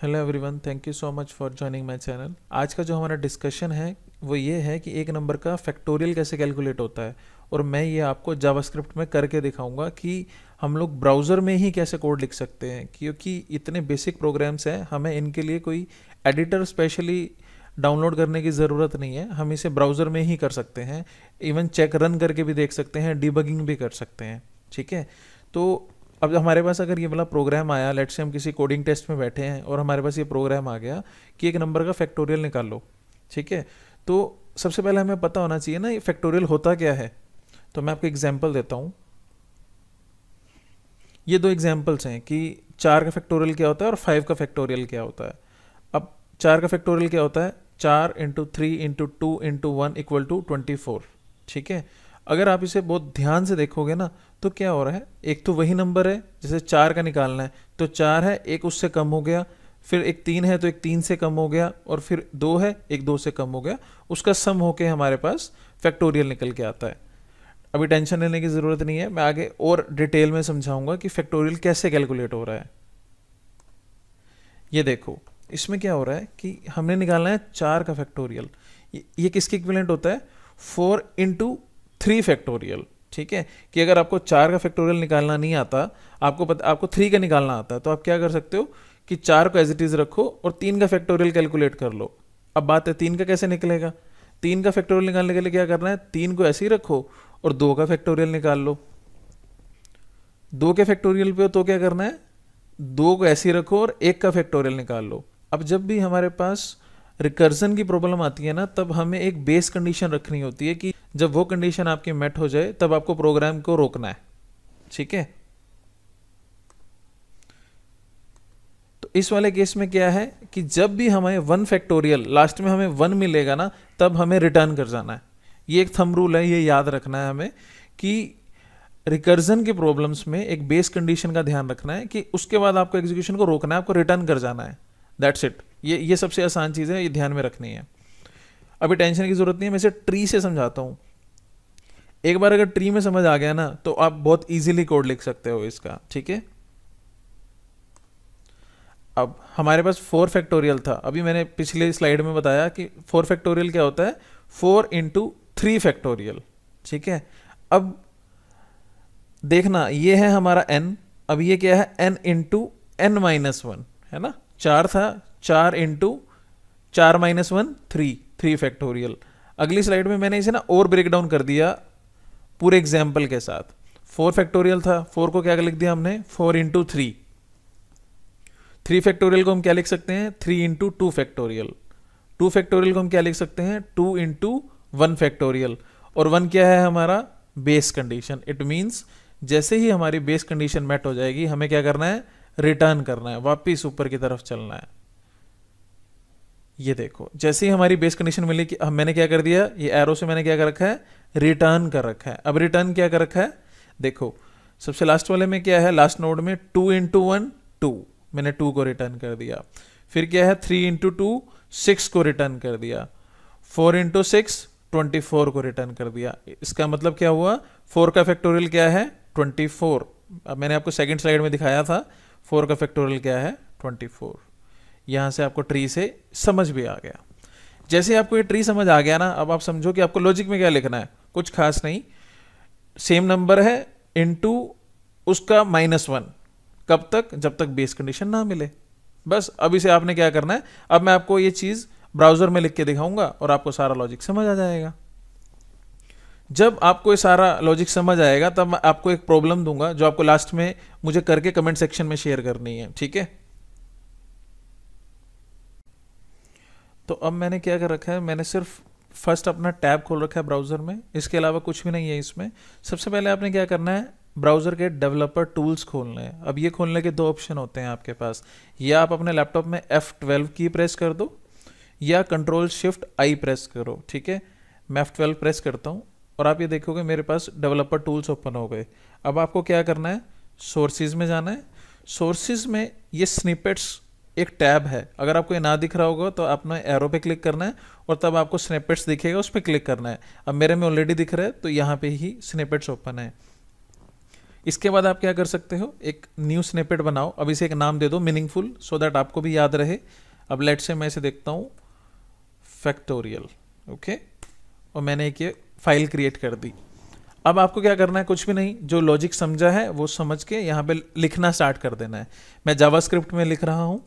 Hello everyone, thank you so much for joining my channel. आज का जो हमारा डिस्कशन है वो ये है कि एक नंबर का फैक्टोरियल कैसे कैलकुलेट होता है, और मैं ये आपको जावास्क्रिप्ट में करके दिखाऊंगा कि हम लोग ब्राउज़र में ही कैसे कोड लिख सकते हैं, क्योंकि इतने बेसिक प्रोग्राम्स हैं, हमें इनके लिए कोई एडिटर स्पेशली डाउनलोड करने की ज़रूरत नहीं है। हम इसे ब्राउज़र में ही कर सकते हैं, इवन चेक रन करके भी देख सकते हैं, डिबगिंग भी कर सकते हैं। ठीक है, तो अब हमारे पास अगर ये वाला प्रोग्राम आया, लेट से हम किसी कोडिंग टेस्ट में बैठे हैं और हमारे पास ये प्रोग्राम आ गया कि एक नंबर का फैक्टोरियल निकाल लो। ठीक है, तो सबसे पहले हमें पता होना चाहिए ना ये फैक्टोरियल होता क्या है। तो मैं आपको एग्जांपल देता हूँ। ये दो एग्जांपल्स हैं कि 4 का फैक्टोरियल क्या होता है और 5 का फैक्टोरियल क्या होता है। अब 4 का फैक्टोरियल क्या होता है? 4 into 3 into 2 into 1 equal to 24। ठीक है, अगर आप इसे बहुत ध्यान से देखोगे ना तो क्या हो रहा है, एक तो वही नंबर है, जैसे 4 का निकालना है तो 4 है, एक उससे कम हो गया, फिर एक 3 है तो एक 3 से कम हो गया, और फिर 2 है, एक 2 से कम हो गया, उसका सम होके हमारे पास फैक्टोरियल निकल के आता है। अभी टेंशन लेने की ज़रूरत नहीं है, मैं आगे और डिटेल में समझाऊंगा कि फैक्टोरियल कैसे कैलकुलेट हो रहा है। ये देखो, इसमें क्या हो रहा है कि हमने निकालना है 4 का फैक्टोरियल। ये किसके इक्विवेलेंट होता है? 4 इंटू 3 फैक्टोरियल। ठीक है, कि अगर आपको 4 का फैक्टोरियल निकालना नहीं आता, आपको 3 का निकालना आता है, तो आप क्या कर सकते हो कि 4 को एज इट इज रखो और 3 का फैक्टोरियल कैलकुलेट कर लो। अब बात है 3 का कैसे निकलेगा। 3 का फैक्टोरियल निकालने के लिए क्या करना है, 3 को ऐसे ही रखो और 2 का फैक्टोरियल निकाल लो। 2 के फैक्टोरियल पे हो तो क्या करना है, 2 को ऐसे ही रखो और 1 का फैक्टोरियल निकाल लो। अब जब भी हमारे पास रिकर्जन की प्रॉब्लम आती है ना, तब हमें एक बेस कंडीशन रखनी होती है कि जब वो कंडीशन आपकी मेट हो जाए तब आपको प्रोग्राम को रोकना है। ठीक है, तो इस वाले केस में क्या है कि जब भी हमें 1 फैक्टोरियल लास्ट में हमें 1 मिलेगा ना, तब हमें रिटर्न कर जाना है। ये एक थंब रूल है, ये याद रखना है हमें कि रिकर्जन के प्रॉब्लम्स में एक बेस कंडीशन का ध्यान रखना है कि उसके बाद आपको एग्जीक्यूशन को रोकना है, आपको रिटर्न कर जाना है। That's it. ये सबसे आसान चीज़ है, ये ध्यान में रखनी है। अभी टेंशन की जरूरत नहीं है, मैं इसे ट्री से समझाता हूँ। एक बार अगर ट्री में समझ आ गया ना तो आप बहुत इजीली कोड लिख सकते हो इसका। ठीक है, अब हमारे पास 4 फैक्टोरियल था। अभी मैंने पिछले स्लाइड में बताया कि 4 फैक्टोरियल क्या होता है, 4 इंटू 3 फैक्टोरियल। ठीक है, अब देखना ये है हमारा n, अब ये क्या है, n इंटू n माइनस 1 है ना। 4 था, 4 इंटू 4 माइनस 1 3 फैक्टोरियल। अगली स्लाइड में मैंने इसे ना और ब्रेक डाउन कर दिया पूरे एग्जाम्पल के साथ। 4 फैक्टोरियल था, 4 को क्या लिख दिया हमने, 4 इंटू 3 फैक्टोरियल को हम क्या लिख सकते हैं, 3 इंटू 2 फैक्टोरियल। 2 फैक्टोरियल को हम क्या लिख सकते हैं, 2 इंटू 1 फैक्टोरियल। और 1 क्या है हमारा बेस कंडीशन। इट मीन्स जैसे ही हमारी बेस कंडीशन मेट हो जाएगी, हमें क्या करना है, रिटर्न करना है, वापिस ऊपर की तरफ चलना है। ये देखो, जैसे ही हमारी बेस कंडीशन मिली कि मैंने क्या कर दिया, ये एरो से मैंने क्या कर रखा है, रिटर्न कर रखा है। अब रिटर्न क्या कर रखा है, देखो सबसे लास्ट वाले में क्या है, लास्ट नोड में 2 इंटू 1 2, मैंने 2 को रिटर्न कर दिया। फिर क्या है, 3 इंटू 2 6 को रिटर्न कर दिया। 4 इंटू 6 24 को रिटर्न कर दिया। इसका मतलब क्या हुआ, 4 का फैक्टोरियल क्या है, 24। अब मैंने आपको सेकंड स्लाइड में दिखाया था 4 का फैक्टोरियल क्या है, 24। यहां से आपको ट्री से समझ भी आ गया। जैसे आपको ये ट्री समझ आ गया ना, अब आप समझो कि आपको लॉजिक में क्या लिखना है, कुछ खास नहीं। सेम नंबर है इनटू उसका -1। कब तक, जब तक बेस कंडीशन ना मिले। बस अब इसे आपने क्या करना है, अब मैं आपको ये चीज ब्राउजर में लिख के दिखाऊंगा और आपको सारा लॉजिक समझ आ जाएगा। जब आपको ये सारा लॉजिक समझ आएगा तब मैं आपको एक प्रॉब्लम दूंगा जो आपको लास्ट में मुझे करके कमेंट सेक्शन में शेयर करनी है। ठीक है, तो अब मैंने क्या कर रखा है, मैंने सिर्फ फर्स्ट अपना टैब खोल रखा है ब्राउज़र में, इसके अलावा कुछ भी नहीं है इसमें। सबसे पहले आपने क्या करना है, ब्राउज़र के डेवलपर टूल्स खोलने हैं। अब ये खोलने के 2 ऑप्शन होते हैं आपके पास, या आप अपने लैपटॉप में F12 की प्रेस कर दो या Ctrl+Shift+I प्रेस करो। ठीक है, मैं F12 प्रेस करता हूँ और आप ये देखोगे मेरे पास डेवलपर टूल्स ओपन हो गए। अब आपको क्या करना है, सोर्सेज में जाना है। सोर्सेज में ये स्निपेट्स एक टैब है, अगर आपको ये ना दिख रहा होगा तो अपना एरो पे क्लिक करना है और तब आपको स्निपेट्स दिखेगा, उस पर क्लिक करना है। अब मेरे में ऑलरेडी दिख रहा है तो यहाँ पे ही स्निपेट्स ओपन है। इसके बाद आप क्या कर सकते हो, एक न्यू स्निपेट बनाओ, अब इसे एक नाम दे दो मीनिंगफुल, सो दैट आपको भी याद रहे। अब लेट से मैं इसे देखता हूँ फैक्टोरियल, ओके, और मैंने एक ये फाइल क्रिएट कर दी। अब आपको क्या करना है, कुछ भी नहीं, जो लॉजिक समझा है वो समझ के यहाँ पे लिखना स्टार्ट कर देना है। मैं जावास्क्रिप्ट में लिख रहा हूँ,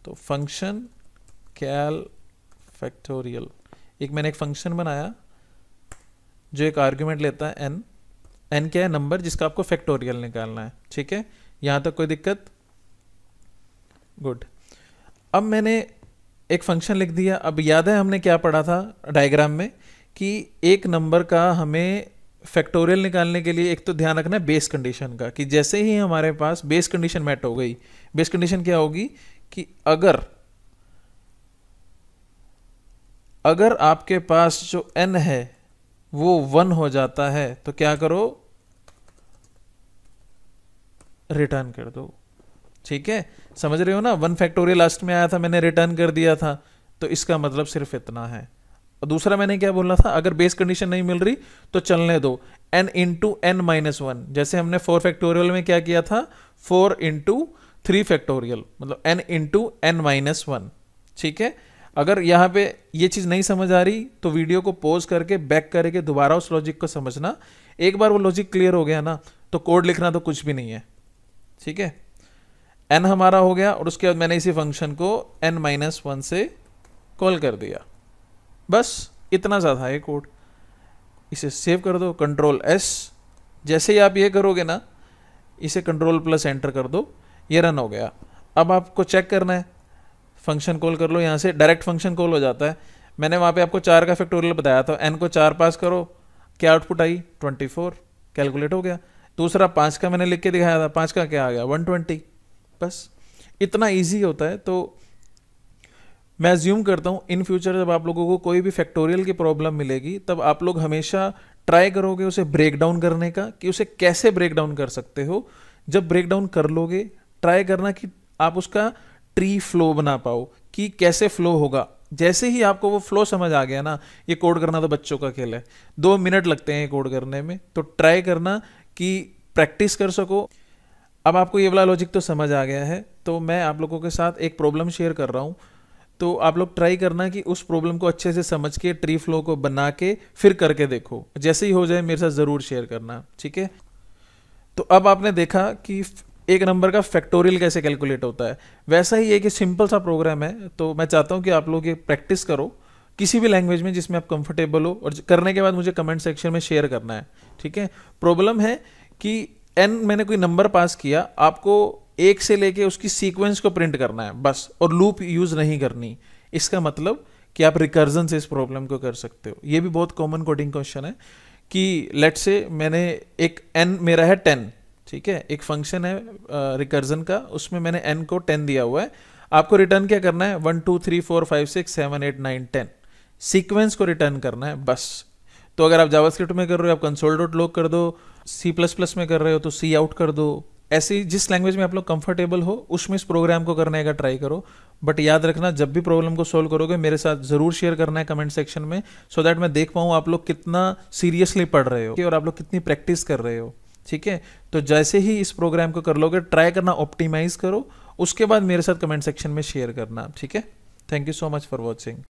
तो फंक्शन कैल फैक्टोरियल, एक मैंने एक फंक्शन बनाया जो एक आर्ग्यूमेंट लेता है एन, एन क्या है, नंबर जिसका आपको फैक्टोरियल निकालना है, ठीक है, यहां तक कोई दिक्कत, गुड। अब मैंने एक फंक्शन लिख दिया। अब याद है हमने क्या पढ़ा था डायग्राम में कि एक नंबर का हमें फैक्टोरियल निकालने के लिए एक तो ध्यान रखना है बेस कंडीशन का, कि जैसे ही हमारे पास बेस कंडीशन मैट हो गई, बेस कंडीशन क्या होगी कि अगर आपके पास जो n है वो 1 हो जाता है तो क्या करो, रिटर्न कर दो, ठीक है, समझ रहे हो ना। 1 फैक्टोरियल लास्ट में आया था, मैंने रिटर्न कर दिया था, तो इसका मतलब सिर्फ इतना है। और दूसरा मैंने क्या बोला था, अगर बेस कंडीशन नहीं मिल रही तो चलने दो n इंटू n माइनस 1, जैसे हमने 4 फैक्टोरियल में क्या किया था, 4 इंटू 3 फैक्टोरियल, मतलब n इंटू n माइनस 1, ठीक है। अगर यहाँ पे ये चीज़ नहीं समझ आ रही तो वीडियो को पॉज करके बैक करके दोबारा उस लॉजिक को समझना। एक बार वो लॉजिक क्लियर हो गया ना तो कोड लिखना तो कुछ भी नहीं है, ठीक है। n हमारा हो गया और उसके बाद मैंने इसी फंक्शन को n माइनस 1 से कॉल कर दिया, बस इतना सा था ये कोड। इसे सेव कर दो, कंट्रोल S, जैसे ही आप ये करोगे ना, इसे कंट्रोल प्लस एंटर कर दो, ये रन हो गया। अब आपको चेक करना है, फंक्शन कॉल कर लो, यहाँ से डायरेक्ट फंक्शन कॉल हो जाता है। मैंने वहाँ पे आपको 4 का फैक्टोरियल बताया था, n को 4 पास करो, क्या आउटपुट आई 24, कैलकुलेट हो गया। दूसरा 5 का मैंने लिख के दिखाया था, 5 का क्या आ गया 120, बस इतना ईजी होता है। तो मैं अज्यूम करता हूँ इन फ्यूचर जब आप लोगों को कोई भी फैक्टोरियल की प्रॉब्लम मिलेगी तब आप लोग हमेशा ट्राई करोगे उसे ब्रेक डाउन करने का, कि उसे कैसे ब्रेक डाउन कर सकते हो। जब ब्रेक डाउन कर लोगे, ट्राई करना कि आप उसका ट्री फ्लो बना पाओ, कि कैसे फ्लो होगा। जैसे ही आपको वो फ्लो समझ आ गया ना, ये कोड करना तो बच्चों का खेल है, 2 मिनट लगते हैं कोड करने में, तो ट्राई करना कि प्रैक्टिस कर सको। अब आपको ये वाला लॉजिक तो समझ आ गया है, तो मैं आप लोगों के साथ एक प्रॉब्लम शेयर कर रहा हूँ, तो आप लोग ट्राई करना कि उस प्रॉब्लम को अच्छे से समझ के ट्री फ्लो को बना के फिर करके देखो। जैसे ही हो जाए मेरे साथ ज़रूर शेयर करना, ठीक है। तो अब आपने देखा कि एक नंबर का फैक्टोरियल कैसे कैलकुलेट होता है, वैसा ही एक सिंपल सा प्रोग्राम है। तो मैं चाहता हूँ कि आप लोग ये प्रैक्टिस करो किसी भी लैंग्वेज में जिसमें आप कंफर्टेबल हो, और करने के बाद मुझे कमेंट सेक्शन में शेयर करना है, ठीक है। प्रॉब्लम है कि n मैंने कोई नंबर पास किया, आपको 1 से लेके उसकी सीक्वेंस को प्रिंट करना है बस, और लूप यूज नहीं करनी। इसका मतलब कि आप रिकर्जन से इस प्रॉब्लम को कर सकते हो। ये भी बहुत कॉमन कोडिंग क्वेश्चन है कि लेट से मैंने एक n मेरा है 10, ठीक है, एक फंक्शन है रिकर्जन का, उसमें मैंने n को 10 दिया हुआ है। आपको रिटर्न क्या करना है, 1 2 3 4 5 6 7 8 9 10 सीक्वेंस को रिटर्न करना है बस। तो अगर आप जावास्क्रिप्ट में कर रहे हो आप console.log कर दो, C++ में कर रहे हो तो C आउट कर दो, ऐसी जिस लैंग्वेज में आप लोग कंफर्टेबल हो उसमें इस प्रोग्राम को करने का ट्राई करो। बट याद रखना, जब भी प्रॉब्लम को सोल्व करोगे मेरे साथ जरूर शेयर करना है कमेंट सेक्शन में, सो दैट मैं देख पाऊँ आप लोग कितना सीरियसली पढ़ रहे हो और आप लोग कितनी प्रैक्टिस कर रहे हो, ठीक है। तो जैसे ही इस प्रोग्राम को कर लोगे, ट्राई करना, ऑप्टिमाइज करो, उसके बाद मेरे साथ कमेंट सेक्शन में शेयर करना, ठीक है। Thank you so much for watching.